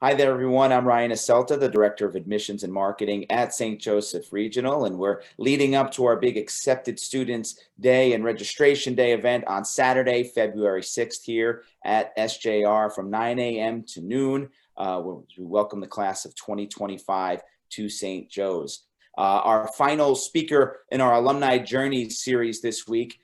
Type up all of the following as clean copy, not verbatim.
Hi there, everyone. I'm Ryan Aselta, the Director of Admissions and Marketing at St. Joseph Regional, and we're leading up to our big Accepted Students Day and Registration Day event on Saturday, February 6th here at SJR from 9 a.m. to noon. We welcome the class of 2025 to St. Joe's. Our final speaker in our Alumni Journey series this week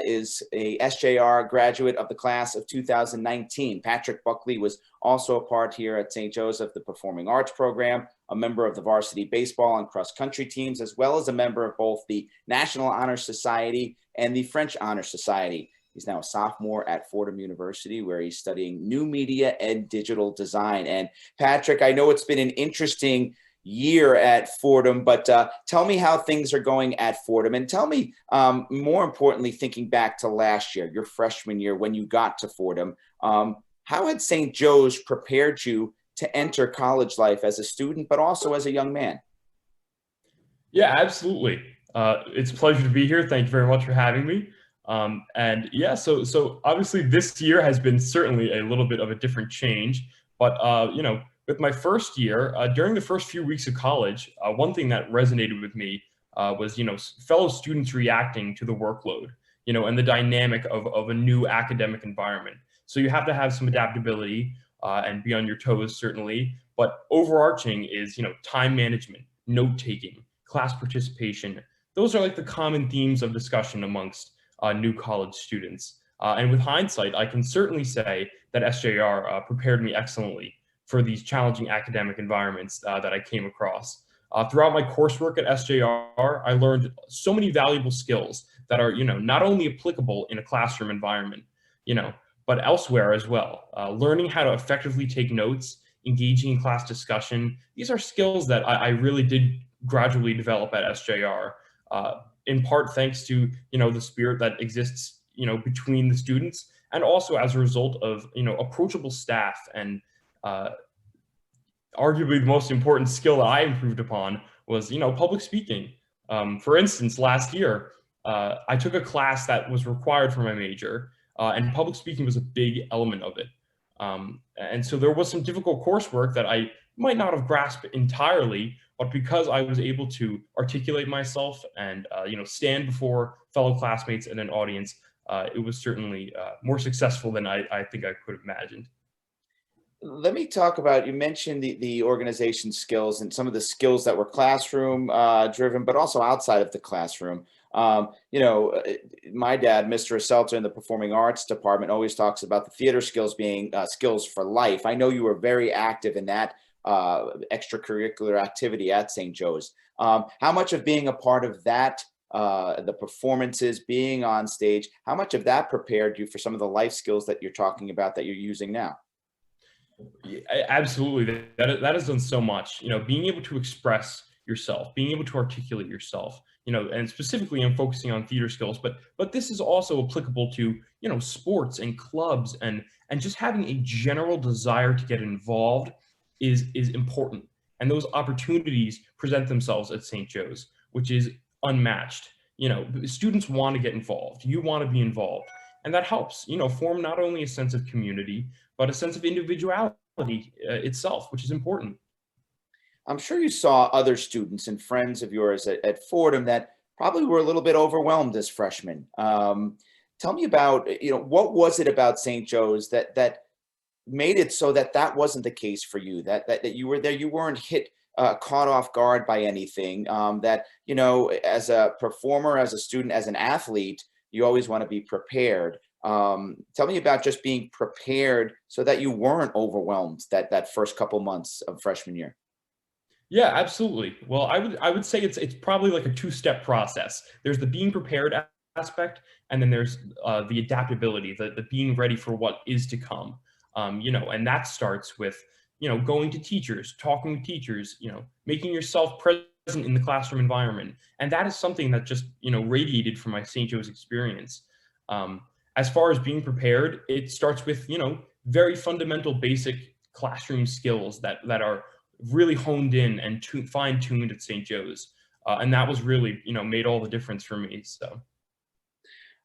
is a SJR graduate of the class of 2019. Patrick Buckley was also a part here at St. Joseph, the Performing Arts Program, a member of the varsity baseball and cross-country teams, as well as a member of both the National Honor Society and the French Honor Society. He's now a sophomore at Fordham University, where he's studying new media and digital design. And Patrick, I know it's been an interesting year at Fordham, but tell me how things are going at Fordham, and tell me, more importantly, thinking back to last year, your freshman year, when you got to Fordham, how had St. Joe's prepared you to enter college life as a student, but also as a young man? Yeah, absolutely. It's a pleasure to be here. Thank you very much for having me. And yeah, so obviously this year has been certainly a little bit of a different change, but with my first year, during the first few weeks of college, one thing that resonated with me was fellow students reacting to the workload, and the dynamic of a new academic environment. So you have to have some adaptability and be on your toes certainly, but overarching is time management, note taking, class participation. Those are like the common themes of discussion amongst new college students. And with hindsight, I can certainly say that SJR prepared me excellently for these challenging academic environments that I came across. Throughout my coursework at SJR, I learned so many valuable skills that are, not only applicable in a classroom environment, but elsewhere as well. Learning how to effectively take notes, engaging in class discussion, these are skills that I really did gradually develop at SJR, in part thanks to the spirit that exists between the students, and also as a result of approachable staff and arguably the most important skill that I improved upon was public speaking. For instance, last year I took a class that was required for my major, and public speaking was a big element of it. And so there was some difficult coursework that I might not have grasped entirely, but because I was able to articulate myself and stand before fellow classmates and an audience, it was certainly more successful than I think I could have imagined. Let me talk about, you mentioned the organization skills and some of the skills that were classroom driven, but also outside of the classroom. My dad, Mr. Seltzer, in the Performing Arts Department, always talks about the theater skills being skills for life. I know you were very active in that extracurricular activity at St. Joe's. How much of being a part of that, the performances, being on stage, how much of that prepared you for some of the life skills that you're talking about that you're using now? Yeah, absolutely. That has done so much. Being able to express yourself, being able to articulate yourself. And specifically, I'm focusing on theater skills, but this is also applicable to sports and clubs, and just having a general desire to get involved is important. And those opportunities present themselves at St. Joe's, which is unmatched. Students want to get involved. You want to be involved, and that helps. Form not only a sense of community, but a sense of individuality itself, which is important. I'm sure you saw other students and friends of yours at Fordham that probably were a little bit overwhelmed as freshmen. Tell me about, what was it about St. Joe's that made it so that that wasn't the case for you, that you were there, you weren't caught off guard by anything, that, as a performer, as a student, as an athlete, you always want to be prepared. Tell me about just being prepared so that you weren't overwhelmed that first couple months of freshman year. Yeah, absolutely. Well, I would say it's probably like a two-step process. There's the being prepared aspect, and then there's the adaptability, the being ready for what is to come. And that starts with going to teachers, talking to teachers, making yourself present in the classroom environment, and that is something that just radiated from my St. Joe's experience. Um, as far as being prepared, it starts with very fundamental, basic classroom skills that are really honed in and fine tuned at St. Joe's. And that was really, made all the difference for me. So,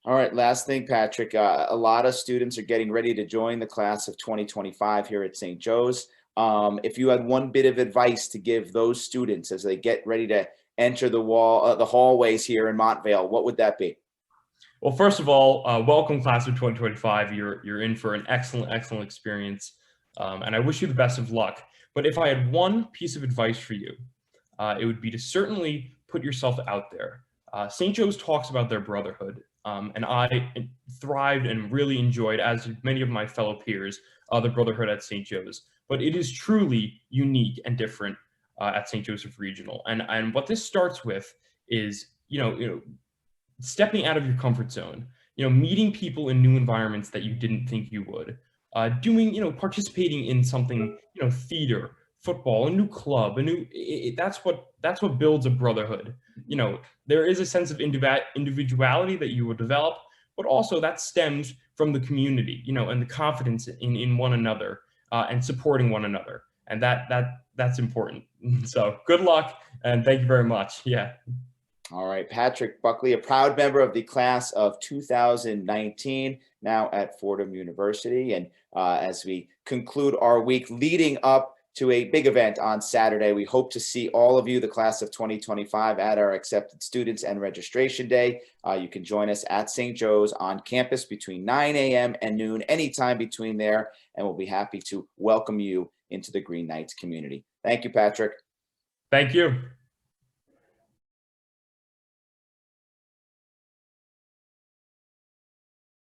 All right, last thing, Patrick. A lot of students are getting ready to join the class of 2025 here at St. Joe's. If you had one bit of advice to give those students as they get ready to enter the hallways here in Montvale, what would that be? Well, first of all, welcome class of 2025. You're in for an excellent experience, and I wish you the best of luck. But if I had one piece of advice for you, it would be to certainly put yourself out there. St. Joe's talks about their brotherhood, and I thrived and really enjoyed, as did many of my fellow peers, the brotherhood at St. Joe's. But it is truly unique and different at St. Joseph Regional. And what this starts with is, stepping out of your comfort zone, meeting people in new environments that you didn't think you would, participating in something, theater, football, a new club, that's what builds a brotherhood. There is a sense of individuality that you will develop, but also that stems from the community, and the confidence in one another, and supporting one another. And that's important. So good luck and thank you very much. Yeah. All right, Patrick Buckley, a proud member of the class of 2019, now at Fordham University. And as we conclude our week leading up to a big event on Saturday, we hope to see all of you, the class of 2025, at our Accepted Students and Registration Day. You can join us at St. Joe's on campus between 9 a.m. and noon, anytime between there, and we'll be happy to welcome you into the Green Knights community. Thank you, Patrick. Thank you.